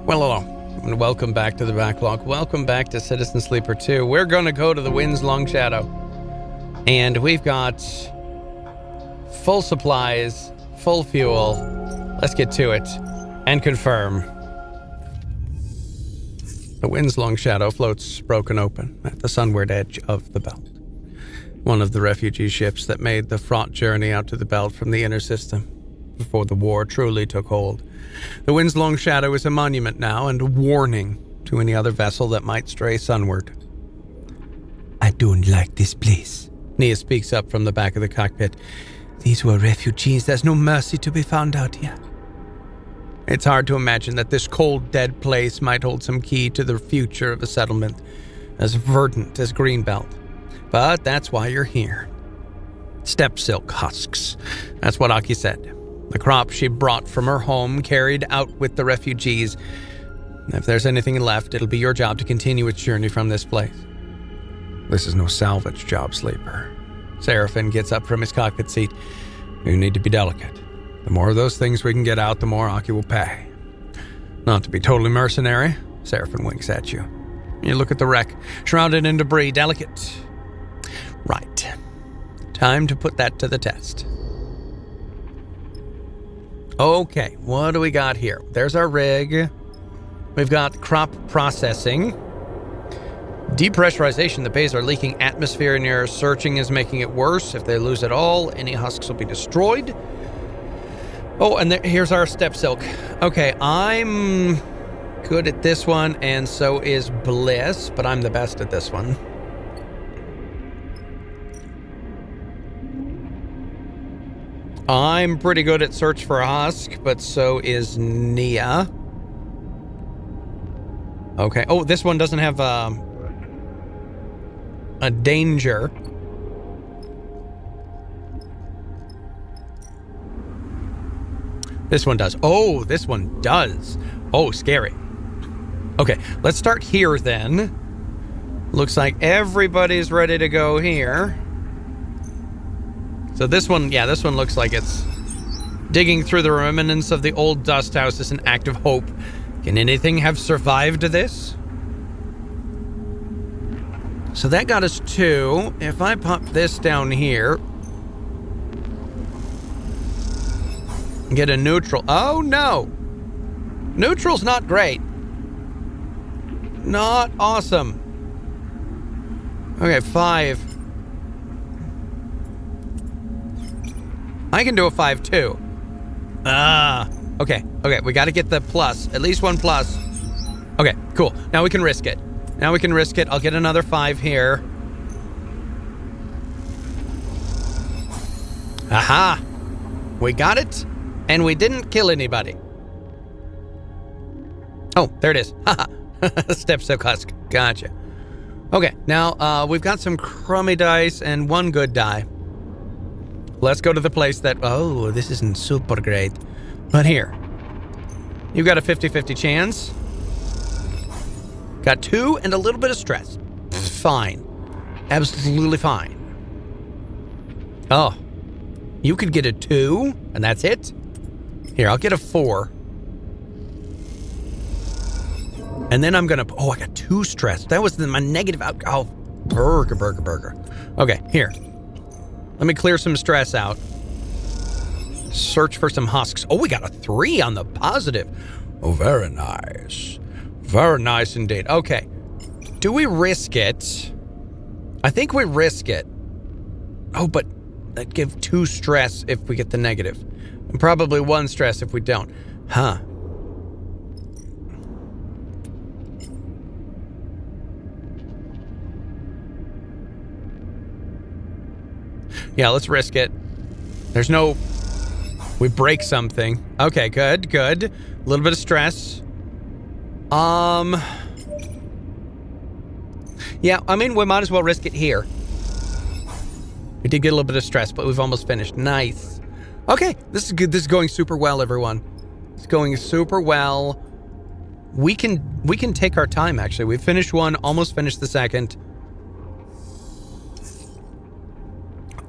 Well, hello, and welcome back to the BackLog. Welcome back to Citizen Sleeper 2. We're going to go to the Wind's Long Shadow. And we've got full supplies, full fuel. Let's get to it and confirm. The Wind's Long Shadow floats broken open at the sunward edge of the belt. One of the refugee ships that made the fraught journey out to the belt from the inner system before the war truly took hold. The Wind's Long Shadow is a monument now and a warning to any other vessel that might stray sunward. I don't like this place. Nia speaks up from the back of the cockpit. These were refugees. There's no mercy to be found out here. It's hard to imagine that this cold, dead place might hold some key to the future of a settlement as verdant as Greenbelt. But that's why you're here. Steppe silk husks. That's what Aki said. The crop she brought from her home, carried out with the refugees. If there's anything left, it'll be your job to continue its journey from this place. This is no salvage job, Sleeper. Seraphin gets up from his cockpit seat. You need to be delicate. The more of those things we can get out, the more Aki will pay. Not to be totally mercenary, Seraphin winks at you. You look at the wreck, shrouded in debris, delicate. Right. Time to put that to the test. Okay, what do we got here? There's our rig. We've got crop processing. Depressurization. The bays are leaking atmosphere in here. Searching is making it worse. If they lose it all, any husks will be destroyed. Oh, and here's our Steppe silk. Okay, I'm good at this one, and so is Bliss, but I'm the best at this one. I'm pretty good at search for a husk, but so is Nia. Okay. Oh, this one doesn't have a danger. This one does. Oh, this one does. Oh, scary. Okay, let's start here then. Looks like everybody's ready to go here. So this one, this one looks like it's digging through the remnants of the old dust house as an act of hope. Can anything have survived this? So that got us 2. If I pop this down here, get a neutral. Oh no! Neutral's not great. Not awesome. Okay, 5. I can do a 5 too. Okay, we gotta get the plus. At least 1 plus. Okay, cool. Now we can risk it. I'll get another 5 here. Aha! We got it, and we didn't kill anybody. Oh, there it is. Haha. Steppe silk husk. Gotcha. Okay, now we've got some crummy dice and 1 good die. Let's go to the place that... Oh, this isn't super great. But here. You've got a 50-50 chance. Got 2 and a little bit of stress. Fine. Absolutely fine. Oh. You could get a 2, and that's it? Here, I'll get a 4. And then I'm gonna... Oh, I got 2 stress. That was my negative out... Oh, burger. Okay, here. Let me clear some stress out. Search for some husks. Oh, we got a 3 on the positive. Oh, very nice. Very nice indeed. Okay. Do we risk it? I think we risk it. Oh, but that'd give 2 stress if we get the negative. And probably 1 stress if we don't. Huh. Yeah, let's risk it. There's no... We break something. Okay, good. A little bit of stress. Yeah, I mean, we might as well risk it here. We did get a little bit of stress, but we've almost finished. Nice. Okay, this is good. This is going super well, everyone. It's going super well. We can take our time, actually. We finished 1, almost finished the 2nd.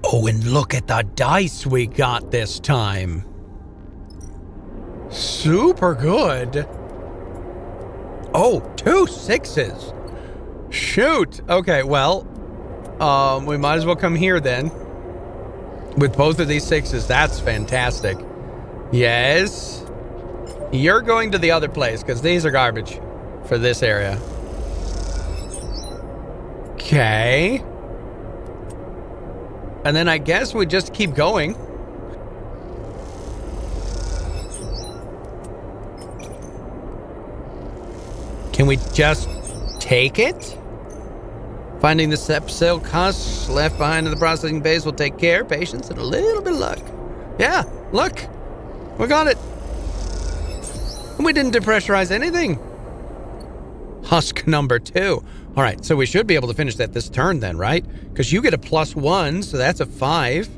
Oh, and look at the dice we got this time. Super good. Oh, 2 6s. Shoot. Okay, well, we might as well come here then. With both of these 6s, that's fantastic. Yes. You're going to the other place, because these are garbage for this area. Okay. And then I guess we just keep going. Can we just take it? Finding the sepsil husks left behind in the processing base will take care, patience, and a little bit of luck. Yeah, look. We got it. We didn't depressurize anything. Husk number 2. All right, so we should be able to finish that this turn then, right? Because you get a +1, so that's a 5.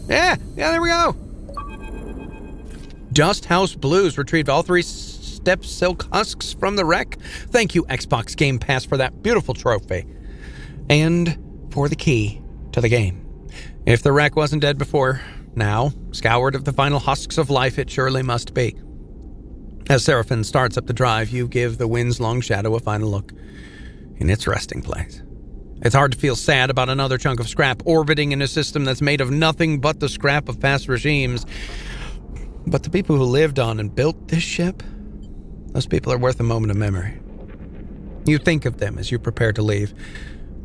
Yeah, there we go. Dust House Blues retrieved all 3 step silk husks from the wreck. Thank you, Xbox Game Pass, for that beautiful trophy. And for the key to the game. If the wreck wasn't dead before now, scoured of the final husks of life, it surely must be. As Seraphin starts up the drive, you give the wind's long shadow a final look in its resting place. It's hard to feel sad about another chunk of scrap orbiting in a system that's made of nothing but the scrap of past regimes. But the people who lived on and built this ship, those people are worth a moment of memory. You think of them as you prepare to leave,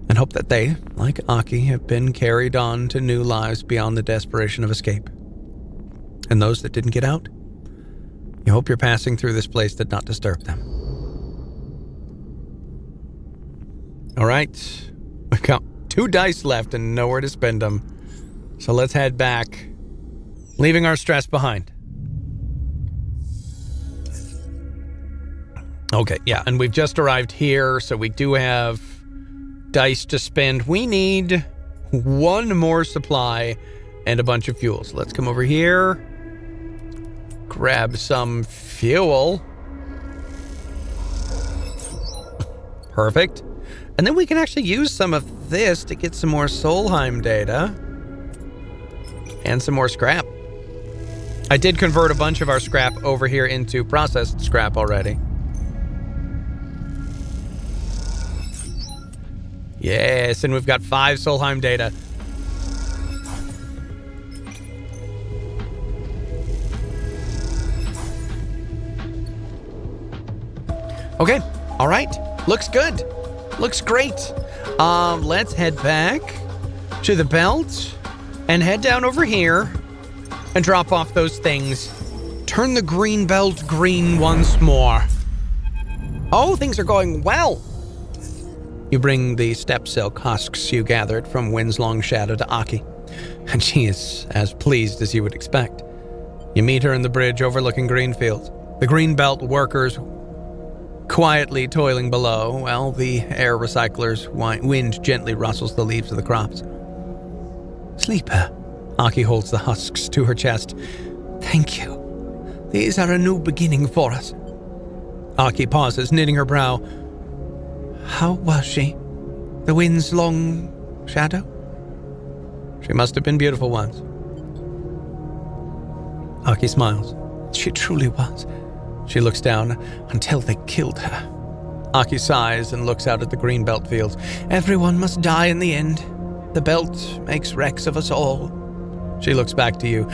and hope that they, like Aki, have been carried on to new lives beyond the desperation of escape. And those that didn't get out, you hope you're passing through this place did not disturb them. All right, we've got 2 dice left and nowhere to spend them. So let's head back, leaving our stress behind. Okay, yeah, and we've just arrived here, so we do have dice to spend. We need 1 more supply and a bunch of fuel. So let's come over here, grab some fuel. Perfect. And then we can actually use some of this to get some more Solheim data and some more scrap. I did convert a bunch of our scrap over here into processed scrap already. Yes, and we've got 5 Solheim data. Okay, all right. Looks good. Looks great. Let's head back to the belt and head down over here and drop off those things. Turn the green belt green once more. Oh, things are going well. You bring the step silk husks you gathered from Wind's Long Shadow to Aki, and she is as pleased as you would expect. You meet her in the bridge overlooking Greenfields. The Greenbelt workers quietly toiling below, while the air recycler's wind gently rustles the leaves of the crops. Sleeper. Aki holds the husks to her chest. Thank you. These are a new beginning for us. Aki pauses, knitting her brow. How was she? The Wind's Long Shadow? She must have been beautiful once. Aki smiles. She truly was. She looks down. Until they killed her. Aki sighs and looks out at the green belt fields. Everyone must die in the end. The belt makes wrecks of us all. She looks back to you.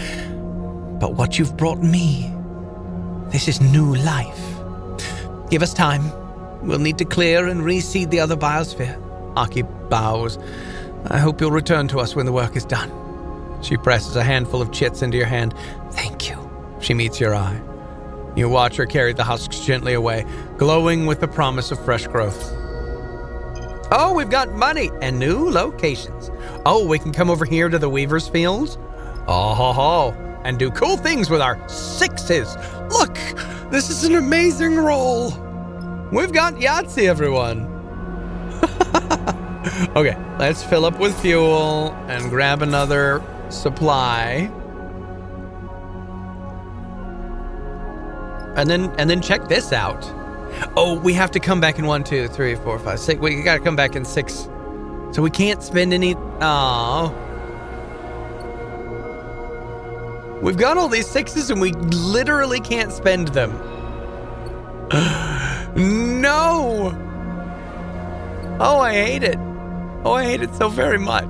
But what you've brought me, this is new life. Give us time. We'll need to clear and reseed the other biosphere. Aki bows. I hope you'll return to us when the work is done. She presses a handful of chits into your hand. Thank you. She meets your eye. You watch her carry the husks gently away, glowing with the promise of fresh growth. Oh, we've got money and new locations. Oh, we can come over here to the Weaver's Fields. Oh, ho, ho, and do cool things with our 6s. Look, this is an amazing roll. We've got Yahtzee, everyone. Okay, let's fill up with fuel and grab another supply. And then check this out. Oh, we have to come back in 1, 2, 3, 4, 5, 6. We gotta come back in 6. So we can't spend any. Oh. We've got all these 6s and we literally can't spend them. No! Oh, I hate it. Oh, I hate it so very much.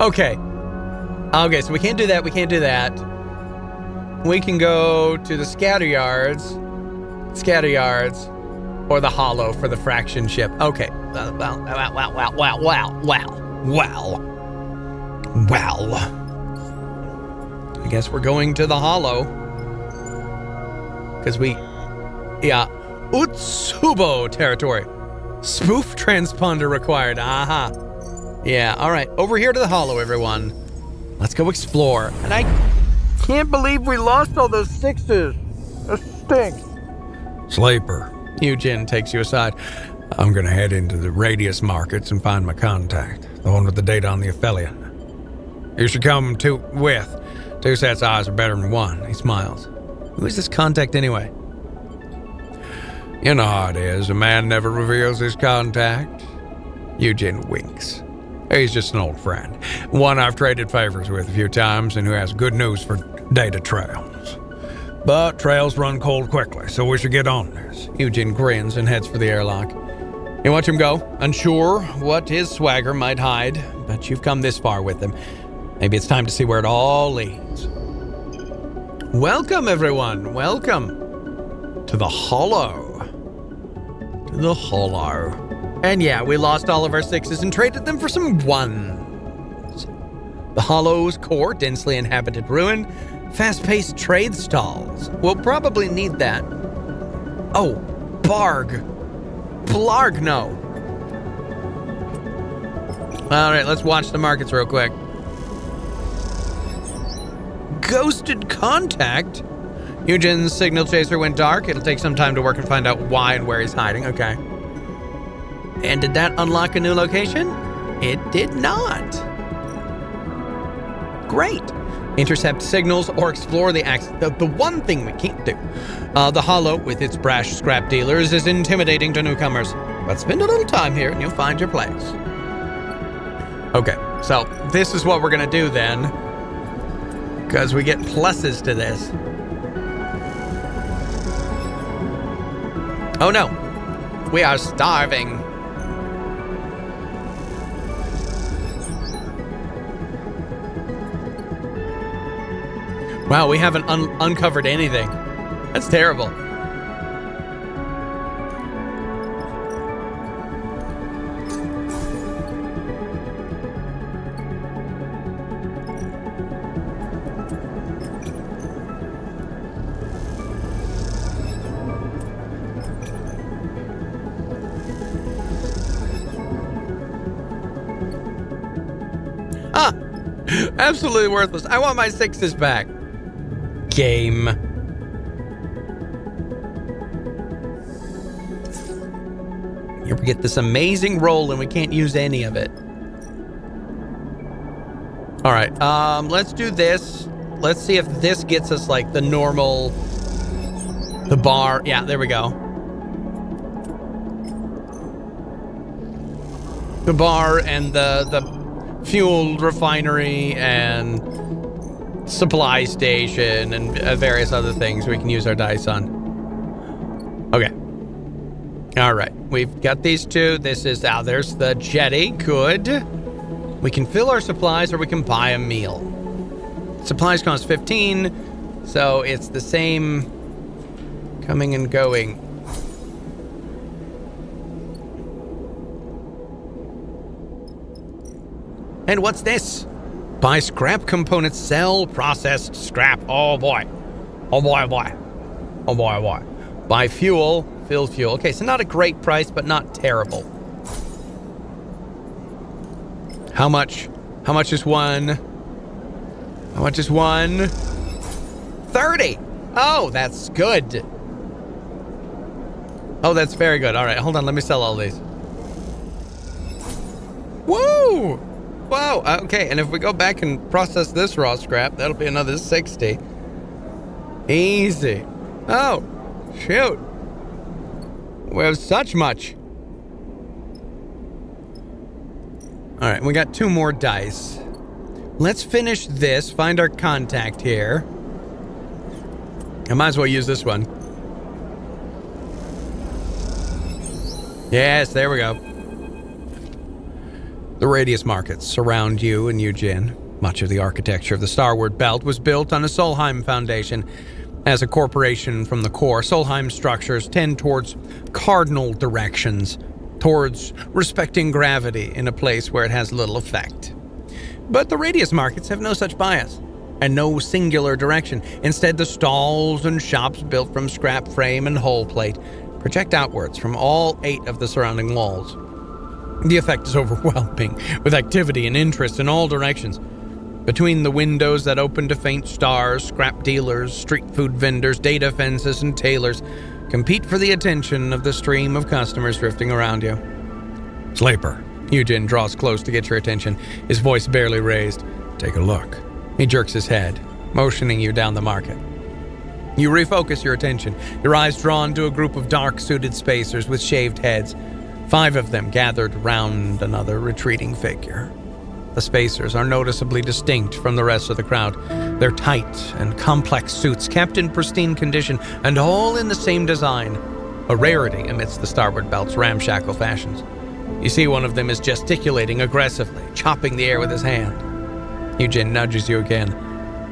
Okay. Okay, so we can't do that. We can't do that. We can go to the scatter yards, or the hollow for the fraction ship. Okay. Well. I guess we're going to the hollow. Because Utsubo territory. Spoof transponder required. Aha. Yeah, all right. Over here to the hollow, everyone. Let's go explore. And I can't believe we lost all those 6s. That stinks. Sleeper. Eugen takes you aside. I'm gonna head into the radius markets and find my contact. The one with the data on the Aphelion. You should come with. 2 sets of eyes are better than 1. He smiles. Who is this contact anyway? You know how it is. A man never reveals his contact. Eugen winks. He's just an old friend. One I've traded favors with a few times and who has good news for data trails. But trails run cold quickly, so we should get on this. Eugen grins and heads for the airlock. You watch him go, unsure what his swagger might hide, but you've come this far with him. Maybe it's time to see where it all leads. Welcome, everyone. Welcome to the hollow. And yeah, we lost all of our 6s and traded them for some 1s. The hollow's core, densely inhabited ruin, fast-paced trade stalls. We'll probably need that. Oh, Blarg, no. All right, let's watch the markets real quick. Ghosted contact? Eugen's signal chaser went dark. It'll take some time to work and find out why and where he's hiding. Okay. And did that unlock a new location? It did not. Great. Intercept signals or explore the access. The one thing we can't do. The hollow, with its brash scrap dealers, is intimidating to newcomers. But spend a little time here and you'll find your place. Okay, so this is what we're going to do then. Because we get pluses to this. Oh no, we are starving. Wow, we haven't uncovered anything. That's terrible. Ah, absolutely worthless. I want my 6s back. Game. Here we get this amazing roll and we can't use any of it. All right, let's do this. Let's see if this gets us like the normal, the bar. Yeah, there we go. The bar and the fuel refinery and supply station and various other things we can use our dice on. Okay. All right. We've got these 2. This is, there's the jetty. Good. We can fill our supplies or we can buy a meal. Supplies cost 15, so it's the same coming and going. And what's this? Buy scrap components, sell processed scrap. Oh boy. Buy fuel, fill fuel. Okay, so not a great price, but not terrible. How much? How much is 1? How much is 1? 30. Oh, that's good. Oh, that's very good. All right, hold on. Let me sell all these. Woo! Whoa, okay, and if we go back and process this raw scrap, that'll be another 60. Easy. Oh, shoot. We have such much. All right, we got 2 more dice. let's finish this, find our contact here. I might as well use this one. Yes, there we go. The radius markets surround you and Eugen. Much of the architecture of the Starward belt was built on a Solheim foundation. As a corporation from the core, Solheim structures tend towards cardinal directions, towards respecting gravity in a place where it has little effect. But the radius markets have no such bias, and no singular direction. Instead, the stalls and shops built from scrap frame and hull plate project outwards from all 8 of the surrounding walls. The effect is overwhelming, with activity and interest in all directions. Between the windows that open to faint stars, scrap dealers, street food vendors, data fences, and tailors compete for the attention of the stream of customers drifting around you. Sleeper. Eugen draws close to get your attention, his voice barely raised. Take a look. He jerks his head, motioning you down the market. You refocus your attention, your eyes drawn to a group of dark-suited spacers with shaved heads. 5 of them gathered round another retreating figure. The spacers are noticeably distinct from the rest of the crowd. Their tight and complex suits kept in pristine condition and all in the same design, a rarity amidst the Starward belt's ramshackle fashions. You see one of them is gesticulating aggressively, chopping the air with his hand. Eugen nudges you again.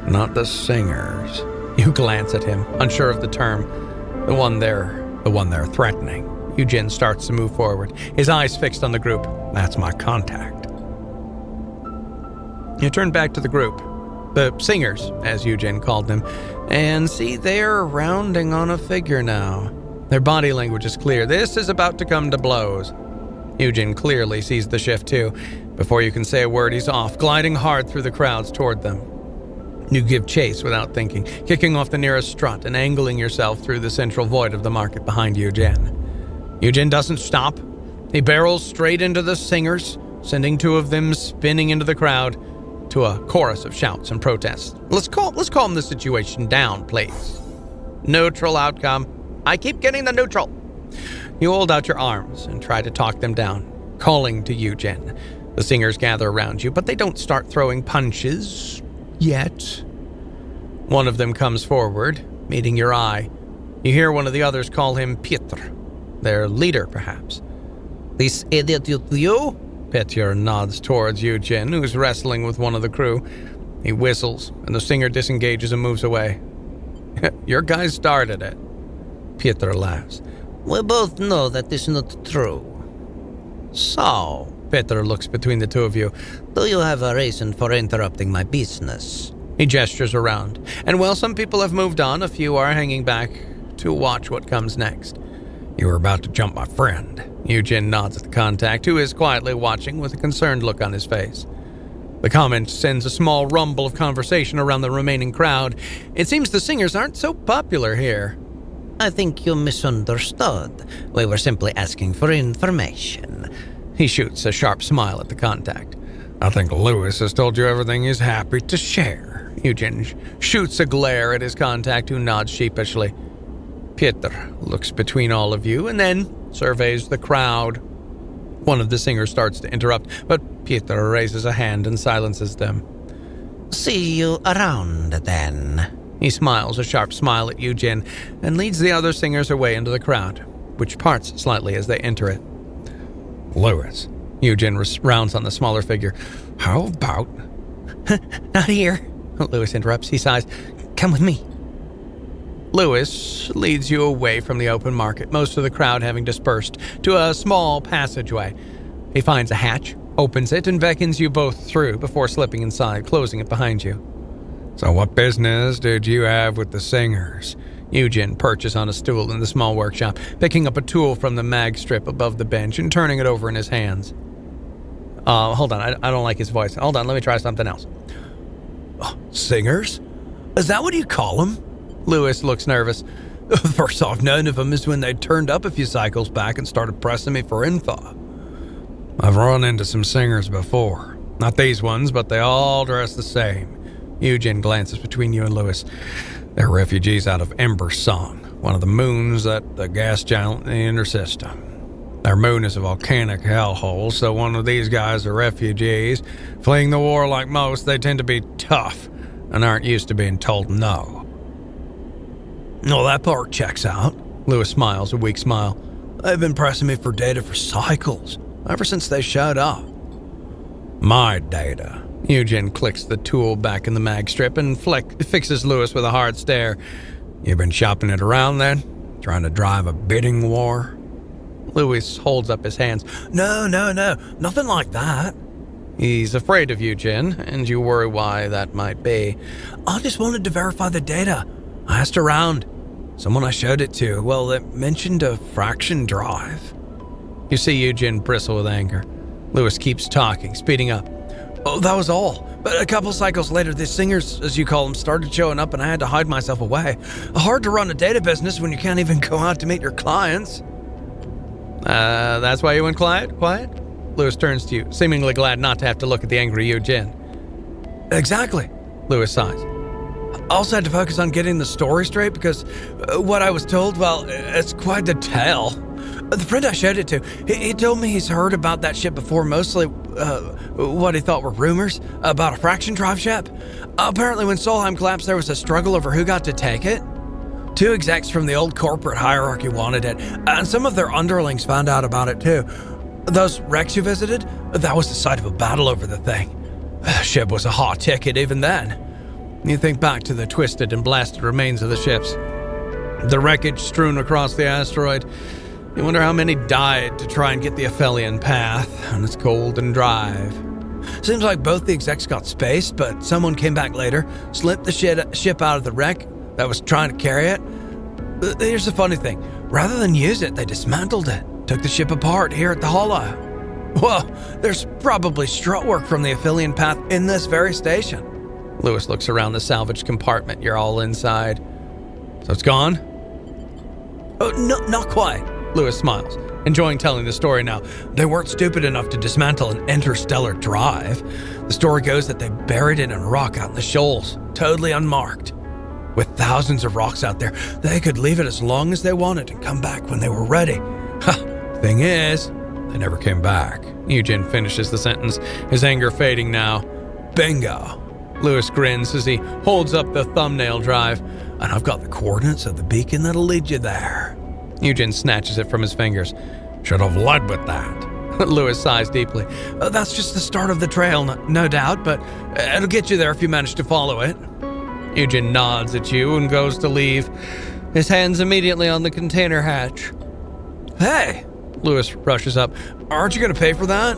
Not the singers. You glance at him, unsure of the term. The one they're threatening. Eugen starts to move forward, his eyes fixed on the group. That's my contact. You turn back to the group, the singers, as Eugen called them, and see they're rounding on a figure now. Their body language is clear. This is about to come to blows. Eugen clearly sees the shift too. Before you can say a word, he's off, gliding hard through the crowds toward them. You give chase without thinking, kicking off the nearest strut and angling yourself through the central void of the market behind Eugen. Eugen doesn't stop. He barrels straight into the singers, sending 2 of them spinning into the crowd to a chorus of shouts and protests. Let's calm the situation down, please. Neutral outcome. I keep getting the neutral. You hold out your arms and try to talk them down, calling to Eugen. The singers gather around you, but they don't start throwing punches yet. One of them comes forward, meeting your eye. You hear one of the others call him Piotr, their leader, perhaps. This idiot you? Petr nods towards Eugen, who's wrestling with one of the crew. He whistles, and the singer disengages and moves away. Your guys started it. Piotr laughs. We both know that is not true. So, Petr looks between the 2 of you. Do you have a reason for interrupting my business? He gestures around, and while some people have moved on, a few are hanging back to watch what comes next. You were about to jump my friend. Eugen nods at the contact, who is quietly watching with a concerned look on his face. The comment sends a small rumble of conversation around the remaining crowd. It seems the singers aren't so popular here. I think you misunderstood. We were simply asking for information. He shoots a sharp smile at the contact. I think Lewis has told you everything he's happy to share. Eugen shoots a glare at his contact, who nods sheepishly. Piotr looks between all of you and then surveys the crowd. One of the singers starts to interrupt, but Piotr raises a hand and silences them. See you around, then. He smiles a sharp smile at Eugen and leads the other singers away into the crowd, which parts slightly as they enter it. Lewis. Eugen rounds on the smaller figure. How about... Not here. Lewis interrupts. He sighs. Come with me. Lewis leads you away from the open market, most of the crowd having dispersed, to a small passageway. He finds a hatch, opens it, and beckons you both through before slipping inside, closing it behind you. So what business did you have with the singers? Eugen perches on a stool in the small workshop, picking up a tool from the mag strip above the bench and turning it over in his hands. Hold on, I don't like his voice. Hold on, let me try something else. Singers? Is that what you call them? Lewis looks nervous. First off, none of them is when they turned up a few cycles back and started pressing me for info. I've run into some singers before. Not these ones, but they all dress the same. Eugen glances between you and Lewis. They're refugees out of Ember Song, one of the moons that the gas giant in the inner system. Their moon is a volcanic hellhole, so one of these guys are refugees. Fleeing the war like most, they tend to be tough and aren't used to being told no. Well, that part checks out. Lewis smiles, a weak smile. They've been pressing me for data for cycles, ever since they showed up. My data. Eugen clicks the tool back in the mag strip and fixes Lewis with a hard stare. You've been shopping it around then? Trying to drive a bidding war? Lewis holds up his hands. No, nothing like that. He's afraid of Eugen, and you worry why that might be. I just wanted to verify the data. I asked around. Someone I showed it to, well, it mentioned a fraction drive. You see Eugen bristle with anger. Lewis keeps talking, speeding up. Oh, that was all. But a couple cycles later, the singers, as you call them, started showing up and I had to hide myself away. Hard to run a data business when you can't even go out to meet your clients. That's why you went quiet? Lewis turns to you, seemingly glad not to have to look at the angry Eugen. Exactly. Lewis sighs. I also had to focus on getting the story straight because what I was told, well, it's quite the tale. The friend I showed it to, he told me he's heard about that ship before, mostly what he thought were rumors about a fraction drive ship. Apparently when Solheim collapsed, there was a struggle over who got to take it. 2 execs from the old corporate hierarchy wanted it, and some of their underlings found out about it too. Those wrecks you visited, that was the site of a battle over the thing. The ship was a hot ticket even then. You think back to the twisted and blasted remains of the ships. The wreckage strewn across the asteroid. You wonder how many died to try and get the Aphelion path on its golden drive. Seems like both the execs got spaced, but someone came back later, slipped the ship out of the wreck that was trying to carry it. Here's the funny thing. Rather than use it, they dismantled it, took the ship apart here at the Hollow. Well, there's probably strut work from the Aphelion path in this very station. Lewis looks around the salvage compartment. You're all inside. So it's gone? Oh, no, not quite. Lewis smiles, enjoying telling the story now. They weren't stupid enough to dismantle an interstellar drive. The story goes that they buried it in a rock out in the shoals, totally unmarked. With thousands of rocks out there, they could leave it as long as they wanted and come back when they were ready. Thing is, they never came back. Eugen finishes the sentence, his anger fading now. Bingo. Lewis grins as he holds up the thumbnail drive. And I've got the coordinates of the beacon that'll lead you there. Eugen snatches it from his fingers. Should have led with that. Lewis sighs deeply. That's just the start of the trail, no doubt, but it'll get you there if you manage to follow it. Eugen nods at you and goes to leave, his hands immediately on the container hatch. Hey! Lewis rushes up. Aren't you going to pay for that?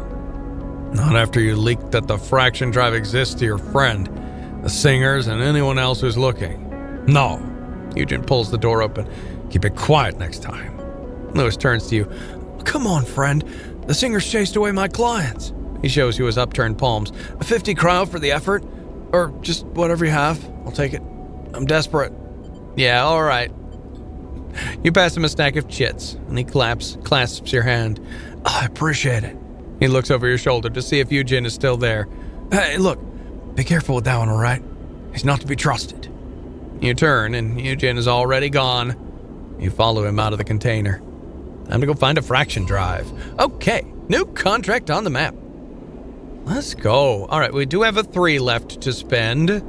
Not after you leaked that the fraction drive exists to your friend, the singers, and anyone else who's looking. No. Eugen pulls the door open. Keep it quiet next time. Lewis turns to you. Come on, friend. The singers chased away my clients. He shows you his upturned palms. 50 cryo for the effort. Or just whatever you have. I'll take it. I'm desperate. Yeah, all right. You pass him a stack of chits, and he clasps your hand. I appreciate it. He looks over your shoulder to see if Eugen is still there. Hey, look. Be careful with that one, all right? He's not to be trusted. You turn, and Eugen is already gone. You follow him out of the container. Time to go find a fraction drive. Okay, new contract on the map. Let's go. All right, we do have a 3 left to spend.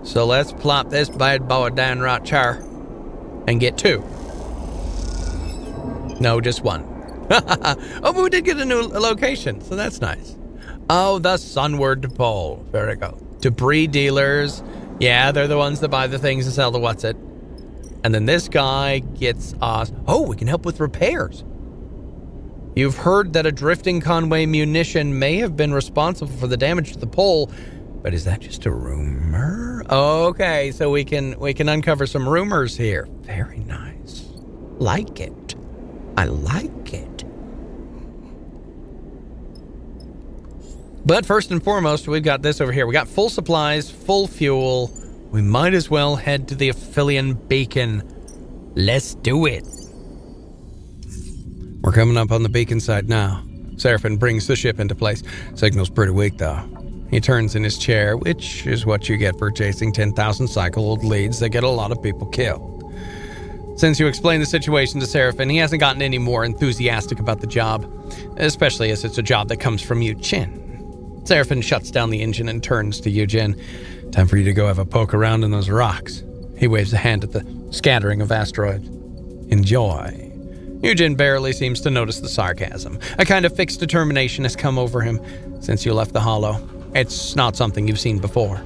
So let's plop this bad boy down right here and get 2. No, just 1. Oh, but we did get a new location, so that's nice. Oh, the Sunward Pole. Very good. Debris dealers. Yeah, they're the ones that buy the things and sell the what's it. And then this guy gets us... Oh, we can help with repairs. You've heard that a drifting Conway munition may have been responsible for the damage to the pole, but is that just a rumor? Okay, so we can uncover some rumors here. Very nice. Like it. I like it. But first and foremost, we've got this over here. We got full supplies, full fuel. We might as well head to the Aphelion beacon. Let's do it. We're coming up on the beacon side now. Seraphin brings the ship into place. Signal's pretty weak, though. He turns in his chair, which is what you get for chasing 10,000 cycle-old leads that get a lot of people killed. Since you explained the situation to Seraphim, he hasn't gotten any more enthusiastic about the job, especially as it's a job that comes from Yu-Jin. Seraphim shuts down the engine and turns to Yu-Jin. Time for you to go have a poke around in those rocks. He waves a hand at the scattering of asteroids. Enjoy. Yu-Jin barely seems to notice the sarcasm. A kind of fixed determination has come over him since you left the Hollow. It's not something you've seen before.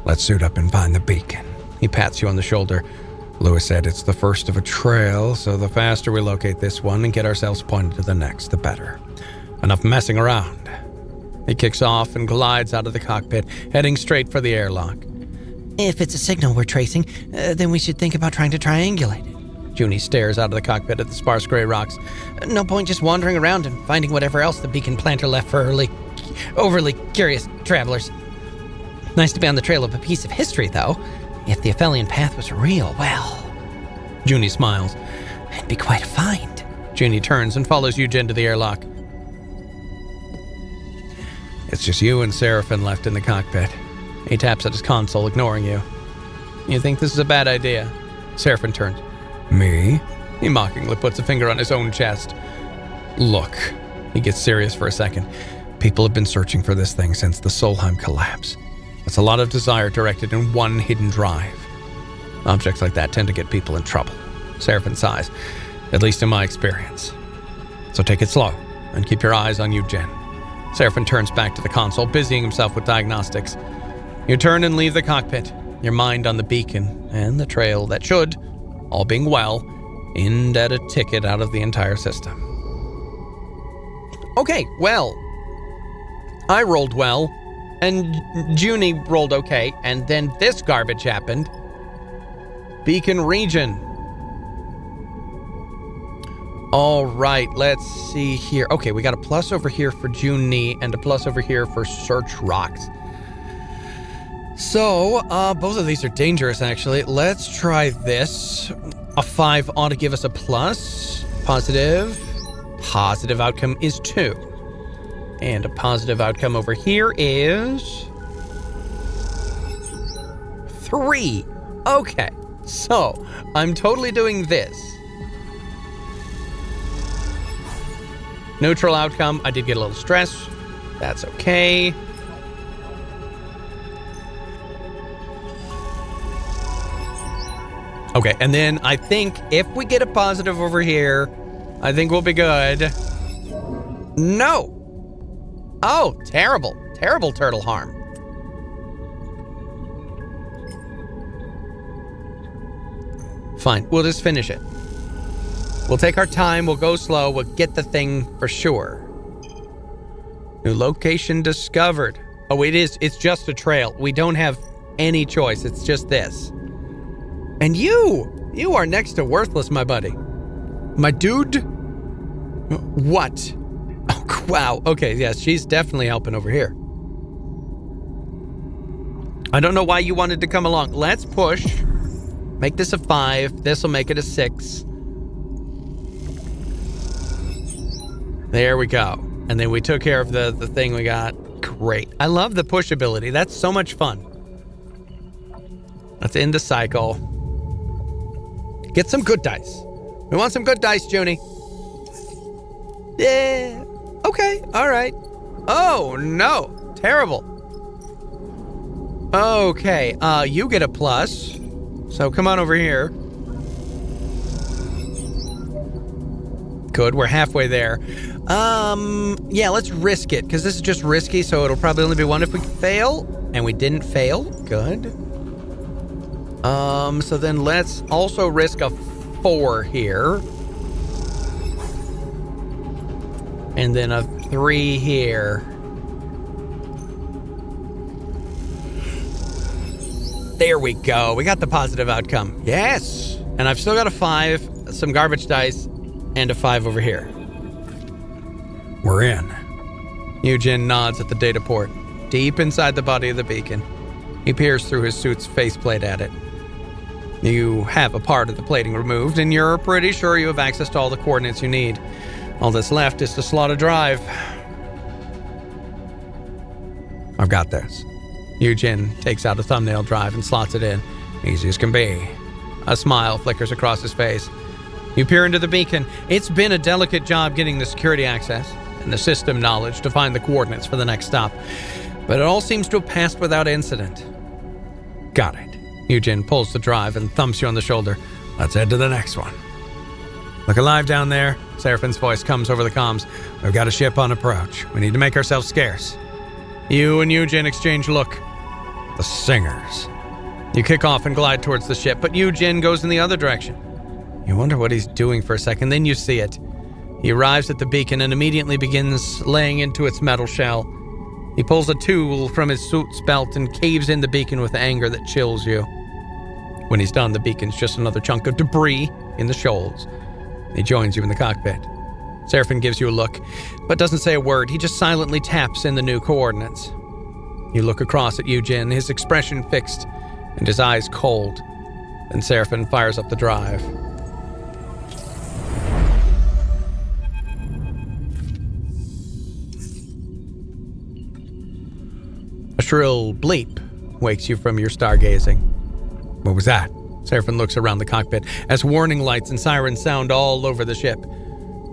Let's suit up and find the beacon. He pats you on the shoulder. Lewis said it's the first of a trail, so the faster we locate this one and get ourselves pointed to the next, the better. Enough messing around. He kicks off and glides out of the cockpit, heading straight for the airlock. If it's a signal we're tracing, then we should think about trying to triangulate it. Junie stares out of the cockpit at the sparse gray rocks. No point just wandering around and finding whatever else the beacon planter left for overly curious travelers. Nice to be on the trail of a piece of history, though. If the Aphelion path was real, well... Junie smiles. It'd be quite a find. Junie turns and follows Yu-Jin to the airlock. It's just you and Seraphim left in the cockpit. He taps at his console, ignoring you. You think this is a bad idea? Seraphim turns. Me? He mockingly puts a finger on his own chest. Look. He gets serious for a second. People have been searching for this thing since the Solheim collapse. It's a lot of desire directed in one hidden drive. Objects like that tend to get people in trouble. Seraphim sighs, at least in my experience. So take it slow, and keep your eyes on Yu-Jin. Seraphim turns back to the console, busying himself with diagnostics. You turn and leave the cockpit, your mind on the beacon and the trail that should, all being well, end at a ticket out of the entire system. Okay, well, I rolled well, and Junie rolled okay, and then this garbage happened. Beacon region. All right, let's see here. Okay, we got a plus over here for Junie and a plus over here for search rocks. So, both of these are dangerous, actually. Let's try this. A 5 ought to give us a plus. Positive. Positive outcome is 2. And a positive outcome over here is 3. Okay, so I'm totally doing this. Neutral outcome, I did get a little stress. That's okay. Okay, and then I think if we get a positive over here, I think we'll be good. No! Oh, terrible. Terrible turtle harm. Fine, we'll just finish it. We'll take our time, we'll go slow, we'll get the thing for sure. New location discovered. Oh, it's just a trail. We don't have any choice, it's just this. And you are next to worthless, my buddy. My dude? What? Oh, wow. Okay, yes, she's definitely helping over here. I don't know why you wanted to come along. Let's push. Make this a 5. This will make it a 6. There we go. And then we took care of the thing we got. Great. I love the push ability. That's so much fun. Let's end the cycle. Get some good dice. We want some good dice, Junie. Yeah. Okay. All right. Oh, no. Terrible. Okay. You get a plus. So come on over here. Good. We're halfway there. Yeah, let's risk it, because this is just risky, so it'll probably only be 1 if we fail. And we didn't fail. Good. So then let's also risk a 4 here. And then a 3 here. There we go. We got the positive outcome. Yes. And I've still got a 5, some garbage dice, and a 5 over here. We're in. Yu-Jin nods at the data port, deep inside the body of the beacon. He peers through his suit's faceplate at it. You have a part of the plating removed, and you're pretty sure you have access to all the coordinates you need. All that's left is to slot a drive. I've got this. Yu-Jin takes out a thumbnail drive and slots it in. Easy as can be. A smile flickers across his face. You peer into the beacon. It's been a delicate job getting the security access and the system knowledge to find the coordinates for the next stop, but it all seems to have passed without incident. Got it. Eugen pulls the drive and thumps you on the shoulder. Let's head to the next one. Look alive down there. Seraphin's voice comes over the comms. We've got a ship on approach. We need to make ourselves scarce. You and Eugen exchange look. The Singers. You kick off and glide towards the ship, but Eugen goes in the other direction. You wonder what he's doing for a second, then you see it. He arrives at the beacon and immediately begins laying into its metal shell. He pulls a tool from his suit's belt and caves in the beacon with anger that chills you. When he's done, the beacon's just another chunk of debris in the shoals. He joins you in the cockpit. Seraphin gives you a look, but doesn't say a word. He just silently taps in the new coordinates. You look across at Eugen, his expression fixed and his eyes cold. Then Seraphin fires up the drive. A shrill bleep wakes you from your stargazing. What was that? Seraphin looks around the cockpit as warning lights and sirens sound all over the ship.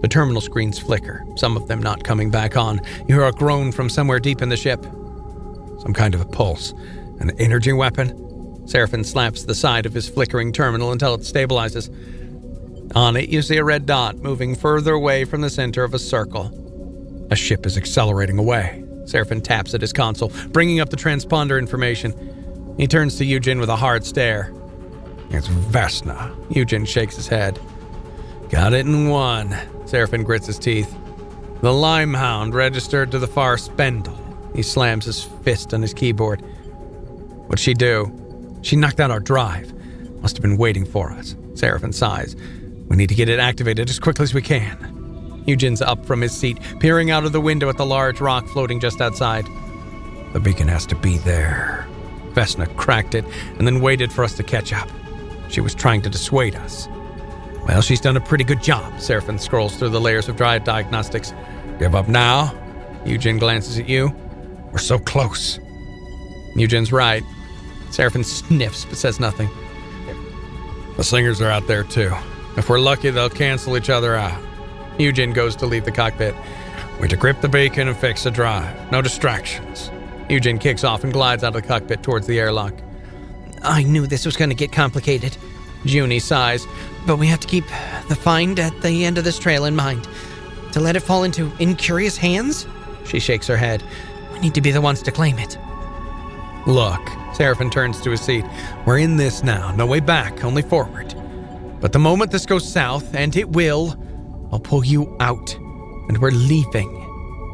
The terminal screens flicker, some of them not coming back on. You hear a groan from somewhere deep in the ship. Some kind of a pulse. An energy weapon? Seraphin slaps the side of his flickering terminal until it stabilizes. On it, you see a red dot moving further away from the center of a circle. A ship is accelerating away. Seraphin taps at his console, bringing up the transponder information. He turns to Eugen with a hard stare. It's Vesna. Eugen shakes his head. Got it in one. Seraphin grits his teeth. The Limehound registered to the far spindle. He slams his fist on his keyboard. What'd she do? She knocked out our drive. Must have been waiting for us. Seraphin sighs. We need to get it activated as quickly as we can. Eugen's up from his seat, peering out of the window at the large rock floating just outside. The beacon has to be there. Vesna cracked it and then waited for us to catch up. She was trying to dissuade us. Well, she's done a pretty good job. Seraphin scrolls through the layers of drive diagnostics. Give up now? Eugen glances at you. We're so close. Eugen's right. Seraphin sniffs but says nothing. The Singers are out there too. If we're lucky, they'll cancel each other out. Eugen goes to leave the cockpit. We're to grip the beacon and fix the drive. No distractions. Eugen kicks off and glides out of the cockpit towards the airlock. I knew this was going to get complicated. Junie sighs, but we have to keep the find at the end of this trail in mind. To let it fall into incurious hands? She shakes her head. We need to be the ones to claim it. Look, Seraphin turns to his seat. We're in this now. No way back, only forward. But the moment this goes south, and it will, I'll pull you out. And we're leaving.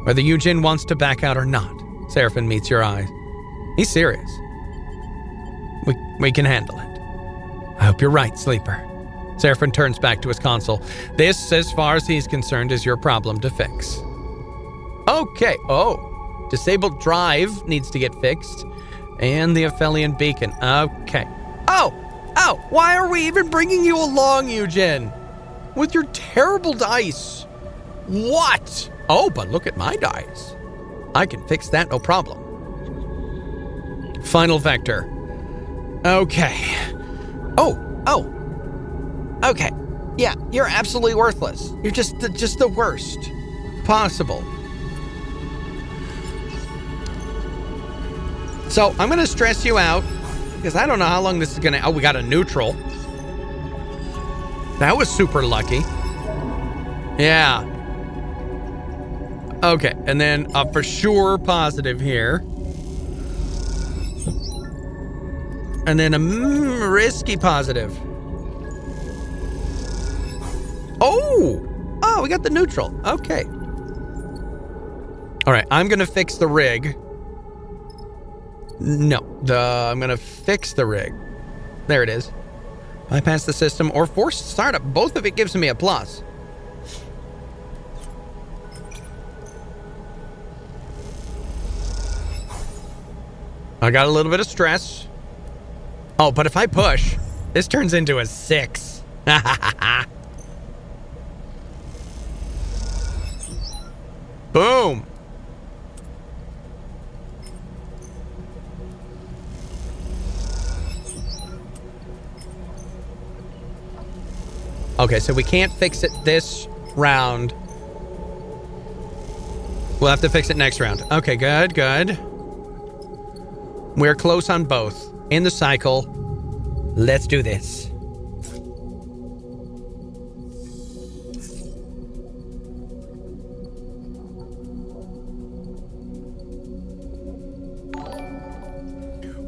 Whether Eugen wants to back out or not. Seraphin meets your eyes. He's serious. We can handle it. I hope you're right, Sleeper. Seraphin turns back to his console. This, as far as he's concerned, is your problem to fix. Okay. Oh, disabled drive needs to get fixed. And the Aphelion beacon. Okay. Oh! Why are we even bringing you along, Eugen? With your terrible dice. What? Oh, but look at my dice. I can fix that, no problem. Final vector. Okay. Oh. Okay. Yeah, you're absolutely worthless. You're just the worst possible. So I'm going to stress you out because I don't know how long this is going to... Oh, we got a neutral. That was super lucky. Yeah. Okay, and then a for sure positive here. And then a risky positive. Oh, we got the neutral. Okay. All right, I'm going to fix the rig. No, I'm going to fix the rig. There it is. Bypass the system or forced startup. Both of it gives me a plus. I got a little bit of stress. Oh, but if I push, this turns into a 6. Boom. Okay, so we can't fix it this round. We'll have to fix it next round. Okay, good. We're close on both. In the cycle. Let's do this.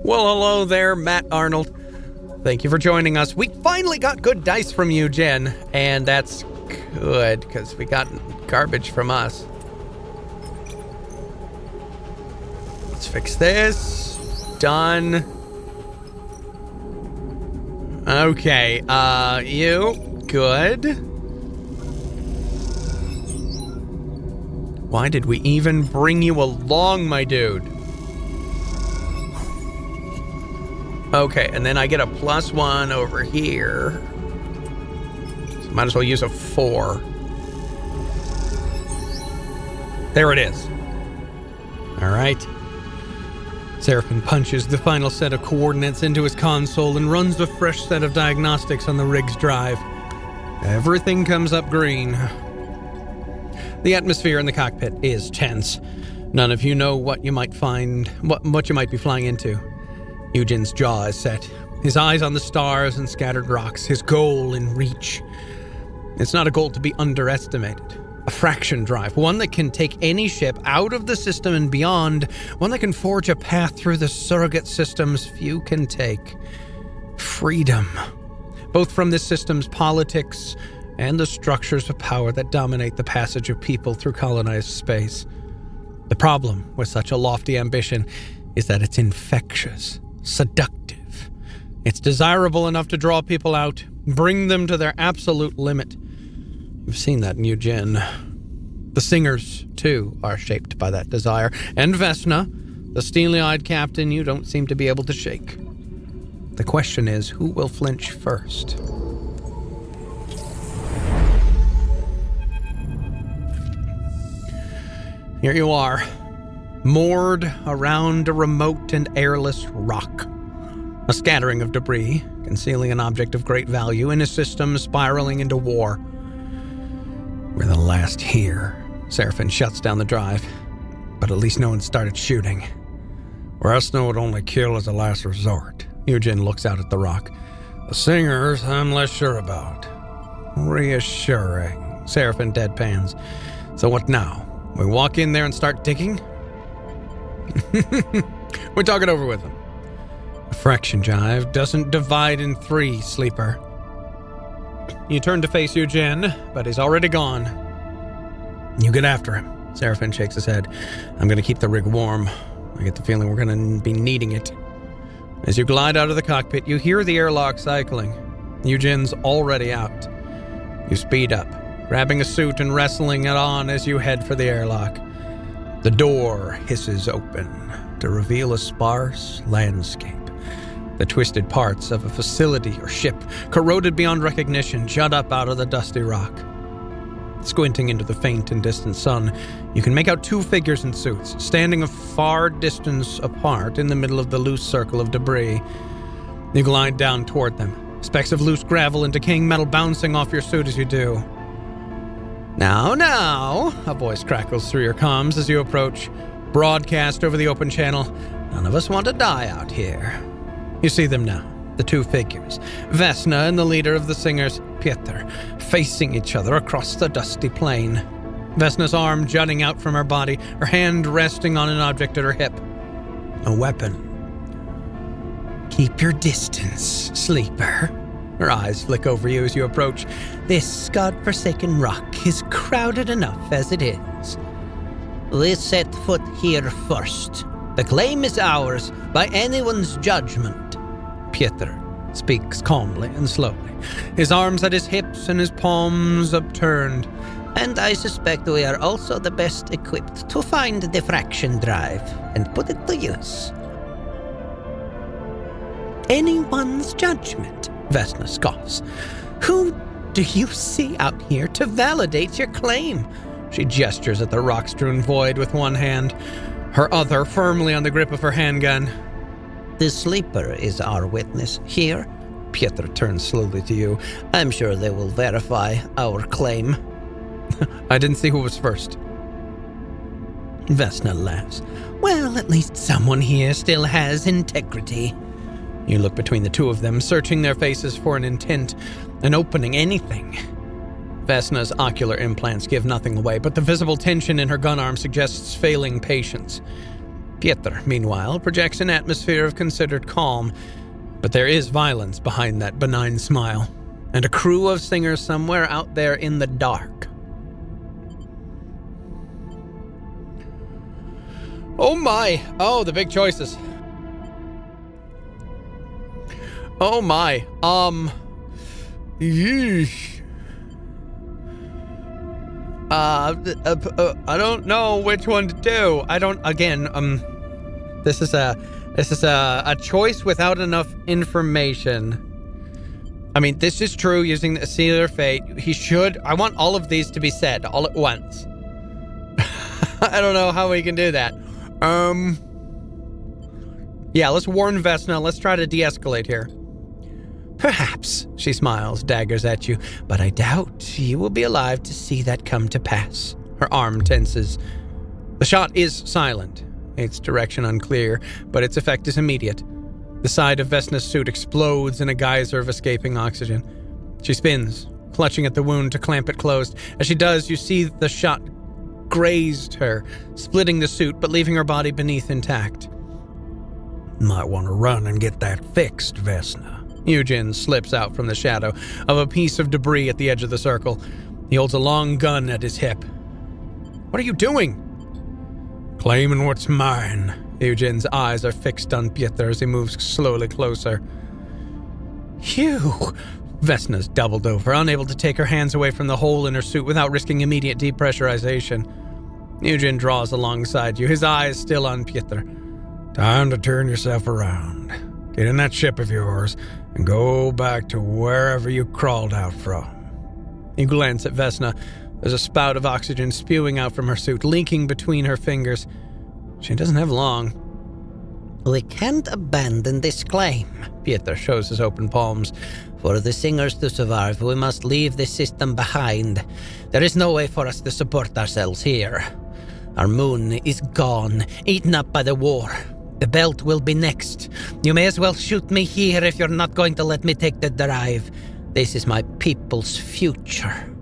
Well, hello there, Matt Arnold. Thank you for joining us. We finally got good dice from you, Jen. And that's good, because we got garbage from us. Let's fix this. Done. Okay, you. Good. Why did we even bring you along, my dude? Okay, and then I get a +1 over here. So might as well use a 4. There it is. All right. Seraphim punches the final set of coordinates into his console and runs a fresh set of diagnostics on the rig's drive. Everything comes up green. The atmosphere in the cockpit is tense. None of you know what you might find, what you might be flying into. Eugen's jaw is set, his eyes on the stars and scattered rocks, his goal in reach. It's not a goal to be underestimated. A fraction drive, one that can take any ship out of the system and beyond, one that can forge a path through the surrogate systems few can take. Freedom, both from this system's politics and the structures of power that dominate the passage of people through colonized space. The problem with such a lofty ambition is that it's infectious. Seductive. It's desirable enough to draw people out, bring them to their absolute limit. You've seen that in Eugen. The singers, too, are shaped by that desire. And Vesna, the steely-eyed captain you don't seem to be able to shake. The question is, who will flinch first? Here you are. Moored around a remote and airless rock. A scattering of debris, concealing an object of great value in a system spiraling into war. We're the last here. Seraphim shuts down the drive. But at least no one started shooting. Resna would only kill as a last resort. Eugen looks out at the rock. The singers, I'm less sure about. Reassuring. Seraphim deadpans. So what now? We walk in there and start digging? We talk it over with him. A fraction jive doesn't divide in 3, sleeper. You turn to face Eugen, but he's already gone. You get after him. Seraphim shakes his head. I'm going to keep the rig warm. I get the feeling we're going to be needing it. As you glide out of the cockpit, you hear the airlock cycling. Eugen's already out. You speed up, grabbing a suit and wrestling it on as you head for the airlock. The door hisses open to reveal a sparse landscape. The twisted parts of a facility or ship, corroded beyond recognition, jut up out of the dusty rock. Squinting into the faint and distant sun, you can make out 2 figures in suits, standing a far distance apart in the middle of the loose circle of debris. You glide down toward them, specks of loose gravel and decaying metal bouncing off your suit as you do. Now, a voice crackles through your comms as you approach. Broadcast over the open channel. None of us want to die out here. You see them now, the 2 figures. Vesna and the leader of the singers, Piotr, facing each other across the dusty plain. Vesna's arm jutting out from her body, her hand resting on an object at her hip. A weapon. Keep your distance, sleeper. Her eyes flick over you as you approach. This godforsaken rock is crowded enough as it is. We set foot here first. The claim is ours by anyone's judgment. Piotr speaks calmly and slowly, his arms at his hips and his palms upturned. And I suspect we are also the best equipped to find the fraction drive and put it to use. Anyone's judgment, Vesna scoffs. Who do you see out here to validate your claim? She gestures at the rock-strewn void with one hand, her other firmly on the grip of her handgun. The sleeper is our witness here. Pietro turns slowly to you. I'm sure they will verify our claim. I didn't see who was first. Vesna laughs. Well, at least someone here still has integrity. You look between the two of them, searching their faces for an intent, an opening, anything. Vesna's ocular implants give nothing away, but the visible tension in her gun arm suggests failing patience. Pietro, meanwhile, projects an atmosphere of considered calm, but there is violence behind that benign smile, and a crew of singers somewhere out there in the dark. Oh my! Oh, the big choices. Oh my. Yeesh. I don't know which one to do. This is a choice without enough information. I mean, this is true using the Sealer Fate. I want all of these to be said all at once. I don't know how we can do that. Yeah, let's warn Vesna. Let's try to de-escalate here. Perhaps, she smiles, daggers at you, but I doubt you will be alive to see that come to pass. Her arm tenses. The shot is silent, its direction unclear, but its effect is immediate. The side of Vesna's suit explodes in a geyser of escaping oxygen. She spins, clutching at the wound to clamp it closed. As she does, you see the shot grazed her, splitting the suit but leaving her body beneath intact. Might want to run and get that fixed, Vesna. Eugen slips out from the shadow of a piece of debris at the edge of the circle. He holds a long gun at his hip. What are you doing? Claiming what's mine. Eugen's eyes are fixed on Pietro as he moves slowly closer. Phew! Vesna's doubled over, unable to take her hands away from the hole in her suit without risking immediate depressurization. Eugen draws alongside you, his eyes still on Pietro. Time to turn yourself around. Get in that ship of yours and go back to wherever you crawled out from. You glance at Vesna. There's a spout of oxygen spewing out from her suit, linking between her fingers. She doesn't have long. We can't abandon this claim. Pietro shows his open palms. For the singers to survive, we must leave this system behind. There is no way for us to support ourselves here. Our moon is gone, eaten up by the war. The belt will be next. You may as well shoot me here if you're not going to let me take the drive. This is my people's future.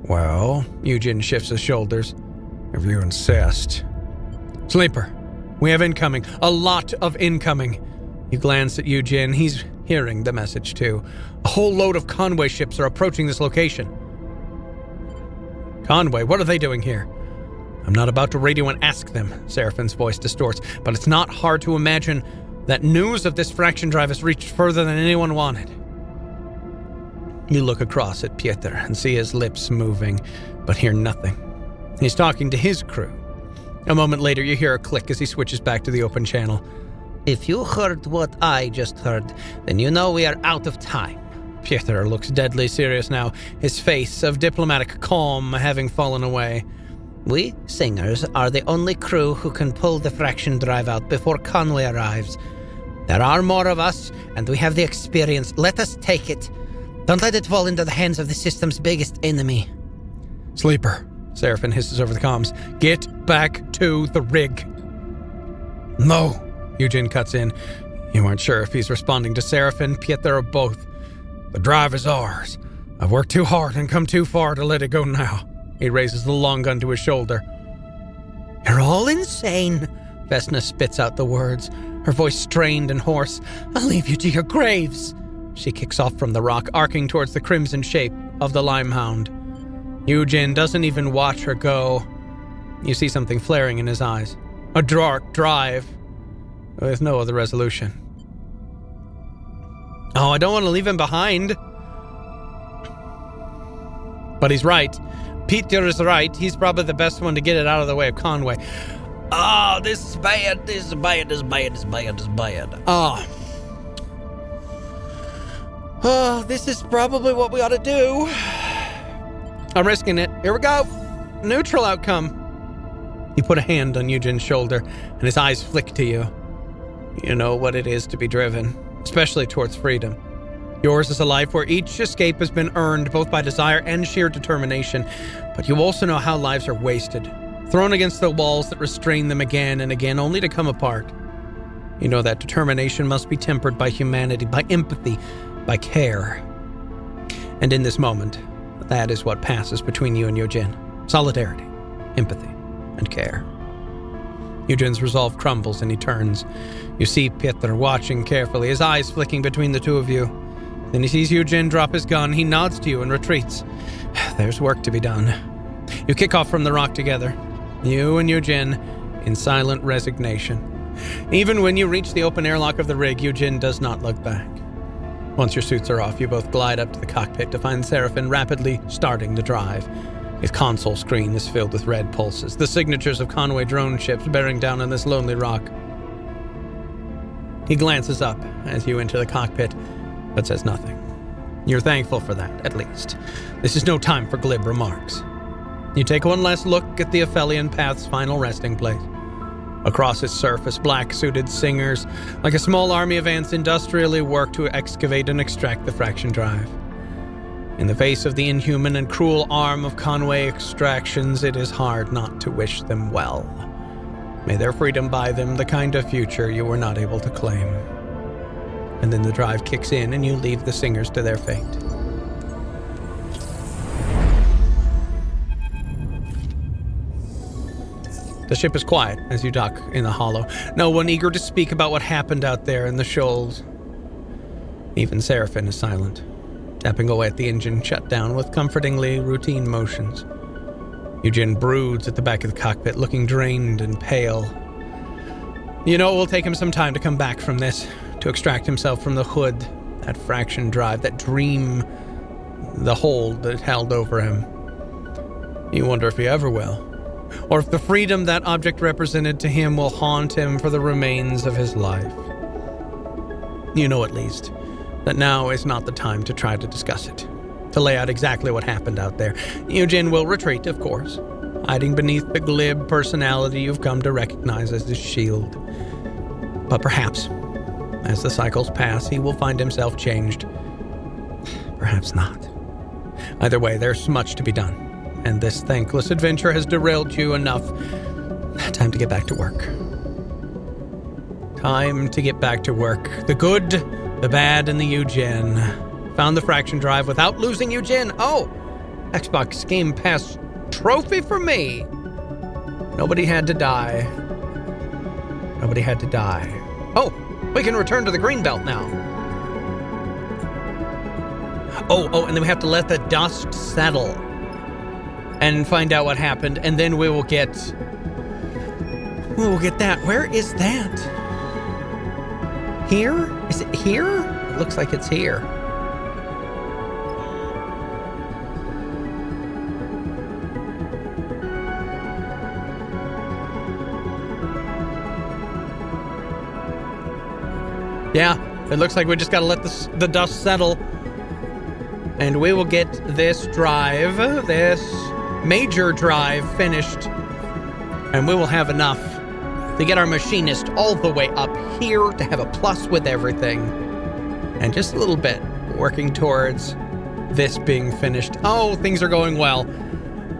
Well, Eugen shifts his shoulders. If you insist. Sleeper, we have incoming. A lot of incoming. You glance at Eugen. He's hearing the message too. A whole load of Conway ships are approaching this location. Conway, what are they doing here? I'm not about to radio and ask them, Seraphin's voice distorts, but it's not hard to imagine that news of this fraction drive has reached further than anyone wanted. You look across at Pietro and see his lips moving, but hear nothing. He's talking to his crew. A moment later, you hear a click as he switches back to the open channel. If you heard what I just heard, then you know we are out of time. Pietro looks deadly serious now, his face of diplomatic calm having fallen away. We, singers, are the only crew who can pull the fraction drive out before Conway arrives. There are more of us, and we have the experience. Let us take it. Don't let it fall into the hands of the system's biggest enemy. Sleeper, Seraphin hisses over the comms. Get back to the rig. No, Eugen cuts in. You aren't sure if he's responding to Seraphin, Pietro, or both. The drive is ours. I've worked too hard and come too far to let it go now. He raises the long gun to his shoulder. You're all insane. Vesna spits out the words, her voice strained and hoarse. I'll leave you to your graves. She kicks off from the rock, arcing towards the crimson shape of the Limehound. Eugen doesn't even watch her go. You see something flaring in his eyes. A dark drive with no other resolution. Oh, I don't want to leave him behind. But he's right. Peter is right. He's probably the best one to get it out of the way of Conway. Oh, this is bad. This is bad. This is bad. This is bad. This is bad. Oh, this is probably what we ought to do. I'm risking it. Here we go. Neutral outcome. You put a hand on Eugen's shoulder, and his eyes flick to you. You know what it is to be driven, especially towards freedom. Yours is a life where each escape has been earned both by desire and sheer determination, but you also know how lives are wasted, thrown against the walls that restrain them again and again, only to come apart. You know that determination must be tempered by humanity, by empathy, by care. And in this moment, that is what passes between you and Yojin. Solidarity, empathy, and care. Eugen's resolve crumbles and he turns. You see Piotr watching carefully, his eyes flicking between the two of you. Then he sees Eugen drop his gun. He nods to you and retreats. There's work to be done. You kick off from the rock together, you and Eugen, in silent resignation. Even when you reach the open airlock of the rig, Eugen does not look back. Once your suits are off, you both glide up to the cockpit to find Seraphin rapidly starting the drive. His console screen is filled with red pulses, the signatures of Conway drone ships bearing down on this lonely rock. He glances up as you enter the cockpit, but says nothing. You're thankful for that, at least. This is no time for glib remarks. You take one last look at the Aphelion path's final resting place. Across its surface, black-suited singers, like a small army of ants, industrially work to excavate and extract the fraction drive. In the face of the inhuman and cruel arm of Conway Extractions, it is hard not to wish them well. May their freedom buy them the kind of future you were not able to claim. And then the drive kicks in and you leave the singers to their fate. The ship is quiet as you dock in the hollow. No one eager to speak about what happened out there in the shoals. Even Seraphin is silent, tapping away at the engine shutdown with comfortingly routine motions. Eugen broods at the back of the cockpit, looking drained and pale. You know it will take him some time to come back from this, to extract himself from the hood, that fraction drive, that dream, the hold that held over him. You wonder if he ever will. Or if the freedom that object represented to him will haunt him for the remains of his life. You know at least that now is not the time to try to discuss it, to lay out exactly what happened out there. Eugen will retreat, of course, hiding beneath the glib personality you've come to recognize as his shield. But perhaps, as the cycles pass, he will find himself changed. Perhaps not. Either way, there's much to be done. And this thankless adventure has derailed you enough. Time to get back to work. Time to get back to work. The good, the bad, and the Eugen. Found the fraction drive without losing Eugen. Oh, Xbox Game Pass trophy for me. Nobody had to die. Nobody had to die. Oh, we can return to the green belt now. Oh, and then we have to let the dust settle and find out what happened, and then we will get that. Where is that? Here? Is it here? It looks like it's here. Yeah, it looks like we just gotta let the dust settle, and we will get this drive, this major drive finished, and we will have enough to get our machinist all the way up here to have a plus with everything, and just a little bit working towards this being finished. Oh, things are going well,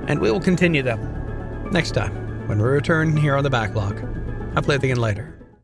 and we will continue them next time when we return here on the BackLog. I'll play it again later.